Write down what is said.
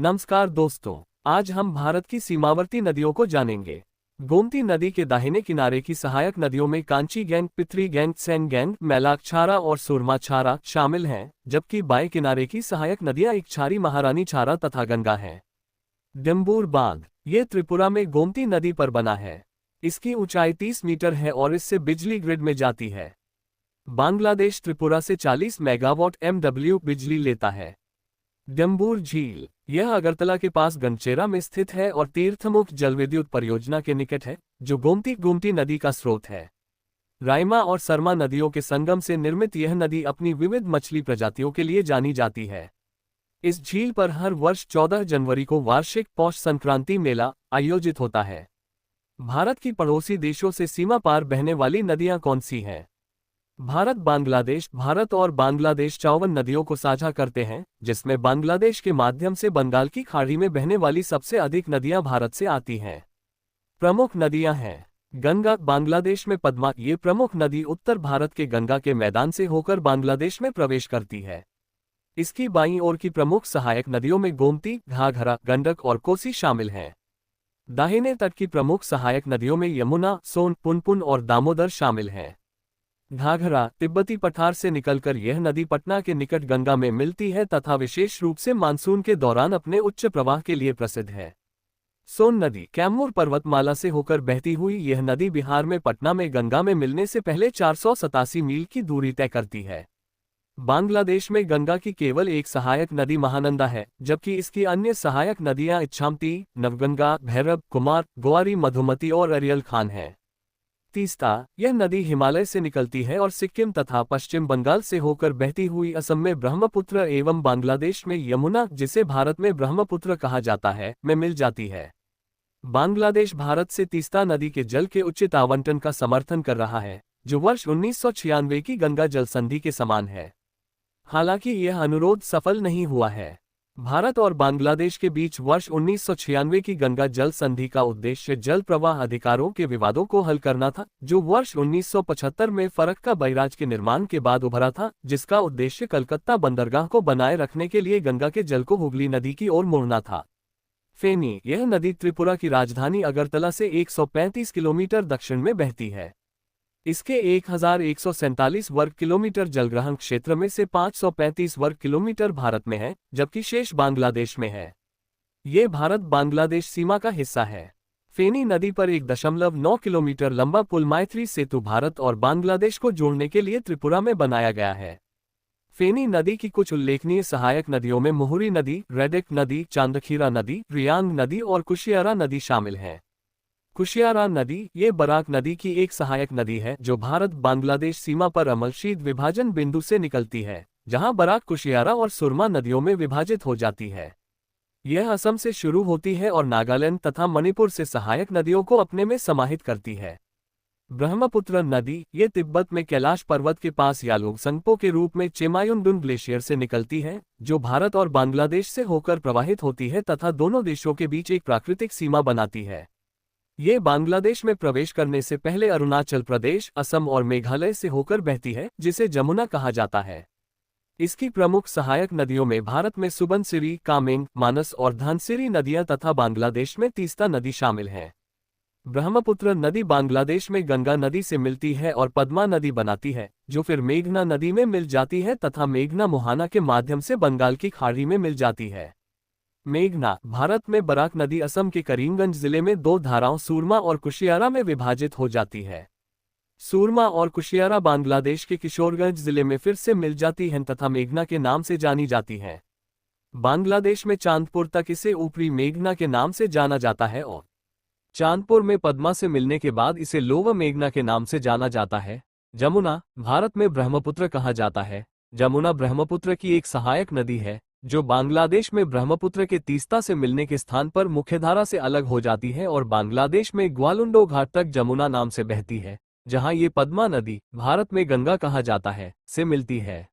नमस्कार दोस्तों, आज हम भारत की सीमावर्ती नदियों को जानेंगे। गोमती नदी के दाहिने किनारे की सहायक नदियों में कांची गैंग, पितरी गैंग, सेन गैंग, मैलाक-छारा और सुरमा-छारा शामिल हैं, जबकि बाएं किनारे की सहायक नदियां इकछारी, महारानी-छारा तथा गंगा हैं। डम्बूर बांध, ये त्रिपुरा में गोमती नदी पर बना है। इसकी ऊंचाई 30 मीटर है और इससे बिजली ग्रिड में जाती है। बांग्लादेश त्रिपुरा से 40 मेगावाट MW बिजली लेता है। डम्बूर झील, यह अगरतला के पास गंचेरा में स्थित है और तीर्थमुख जलविद्युत परियोजना के निकट है, जो गोमती नदी का स्रोत है। राइमा और सरमा नदियों के संगम से निर्मित यह नदी अपनी विविध मछली प्रजातियों के लिए जानी जाती है। इस झील पर हर वर्ष 14 जनवरी को वार्षिक पौष संक्रांति मेला आयोजित होता है। भारत की पड़ोसी देशों से सीमा पार बहने वाली नदियां कौन सी हैं? भारत और बांग्लादेश 54 नदियों को साझा करते हैं, जिसमें बांग्लादेश के माध्यम से बंगाल की खाड़ी में बहने वाली सबसे अधिक नदियां भारत से आती हैं। प्रमुख नदियां हैं गंगा, बांग्लादेश में पद्मा। ये प्रमुख नदी उत्तर भारत के गंगा के मैदान से होकर बांग्लादेश में प्रवेश करती है। इसकी बाईं ओर की प्रमुख सहायक नदियों में गोमती, घाघरा, गंडक और कोसी शामिल हैं। दाहिने तट की प्रमुख सहायक नदियों में यमुना, सोन, पुनपुन और दामोदर शामिल हैं। घाघरा तिब्बती पठार से निकलकर यह नदी पटना के निकट गंगा में मिलती है तथा विशेष रूप से मानसून के दौरान अपने उच्च प्रवाह के लिए प्रसिद्ध है। सोन नदी कैमूर पर्वतमाला से होकर बहती हुई यह नदी बिहार में पटना में गंगा में मिलने से पहले 487 मील की दूरी तय करती है। बांग्लादेश में गंगा की केवल एक सहायक नदी महानंदा है, जबकि इसकी अन्य सहायक नदियां इच्छामती, नवगंगा, भैरब, कुमार, गोवारी, मधुमती और अरियल खान हैं। तीस्ता, यह नदी हिमालय से निकलती है और सिक्किम तथा पश्चिम बंगाल से होकर बहती हुई असम में ब्रह्मपुत्र एवं बांग्लादेश में यमुना, जिसे भारत में ब्रह्मपुत्र कहा जाता है, में मिल जाती है। बांग्लादेश भारत से तीस्ता नदी के जल के उचित आवंटन का समर्थन कर रहा है, जो वर्ष 1996 की गंगा जल संधि के समान है। हालांकि यह अनुरोध सफल नहीं हुआ है। भारत और बांग्लादेश के बीच वर्ष 1996 की गंगा जल संधि का उद्देश्य जल प्रवाह अधिकारों के विवादों को हल करना था, जो वर्ष 1975 में फरक्का बैराज के निर्माण के बाद उभरा था, जिसका उद्देश्य कलकत्ता बंदरगाह को बनाए रखने के लिए गंगा के जल को हुगली नदी की ओर मोड़ना था। फेनी, यह नदी त्रिपुरा की राजधानी अगरतला से 135 किलोमीटर दक्षिण में बहती है। इसके 1147 वर्ग किलोमीटर जलग्रहण क्षेत्र में से 535 वर्ग किलोमीटर भारत में है, जबकि शेष बांग्लादेश में है। ये भारत बांग्लादेश सीमा का हिस्सा है। फेनी नदी पर 1.9 किलोमीटर लंबा पुल मैत्री सेतु भारत और बांग्लादेश को जोड़ने के लिए त्रिपुरा में बनाया गया है। फेनी नदी की कुछ उल्लेखनीय सहायक नदियों में मुहुरी नदी, रेडेक नदी, चांदखीरा नदी, रियांग नदी और कुशियारा नदी शामिल हैं। कुशियारा नदी, ये बराक नदी की एक सहायक नदी है, जो भारत बांग्लादेश सीमा पर अमलशीद विभाजन बिंदु से निकलती है, जहां बराक, कुशियारा और सुरमा नदियों में विभाजित हो जाती है। यह असम से शुरू होती है और नागालैंड तथा मणिपुर से सहायक नदियों को अपने में समाहित करती है। ब्रह्मपुत्र नदी, ये तिब्बत में कैलाश पर्वत के पास यालुंगसंगपो के रूप में चेमायुनडुन ग्लेशियर से निकलती है, जो भारत और बांग्लादेश से होकर प्रवाहित होती है तथा दोनों देशों के बीच एक प्राकृतिक सीमा बनाती है। ये बांग्लादेश में प्रवेश करने से पहले अरुणाचल प्रदेश, असम और मेघालय से होकर बहती है, जिसे जमुना कहा जाता है। इसकी प्रमुख सहायक नदियों में भारत में सुबनसिरी, कामेंग, मानस और धनसिरी नदियां तथा बांग्लादेश में तीस्ता नदी शामिल हैं। ब्रह्मपुत्र नदी बांग्लादेश में गंगा नदी से मिलती है और पद्मा नदी बनाती है, जो फिर मेघना नदी में मिल जाती है तथा मेघना मोहाना के माध्यम से बंगाल की खाड़ी में मिल जाती है। मेघना, भारत में बराक नदी असम के करीमगंज जिले में दो धाराओं सूरमा और कुशियारा में विभाजित हो जाती है। सूरमा और कुशियारा बांग्लादेश के किशोरगंज जिले में फिर से मिल जाती हैं तथा मेघना के नाम से जानी जाती हैं। बांग्लादेश में चांदपुर तक इसे ऊपरी मेघना के नाम से जाना जाता है और चांदपुर में पद्मा से मिलने के बाद इसे लोअर मेघना के नाम से जाना जाता है। जमुना, भारत में ब्रह्मपुत्र कहा जाता है। जमुना ब्रह्मपुत्र की एक सहायक नदी है, जो बांग्लादेश में ब्रह्मपुत्र के तीस्ता से मिलने के स्थान पर मुख्यधारा से अलग हो जाती है और बांग्लादेश में ग्वालुंडो घाट तक जमुना नाम से बहती है, जहां ये पद्मा नदी, भारत में गंगा कहा जाता है, से मिलती है।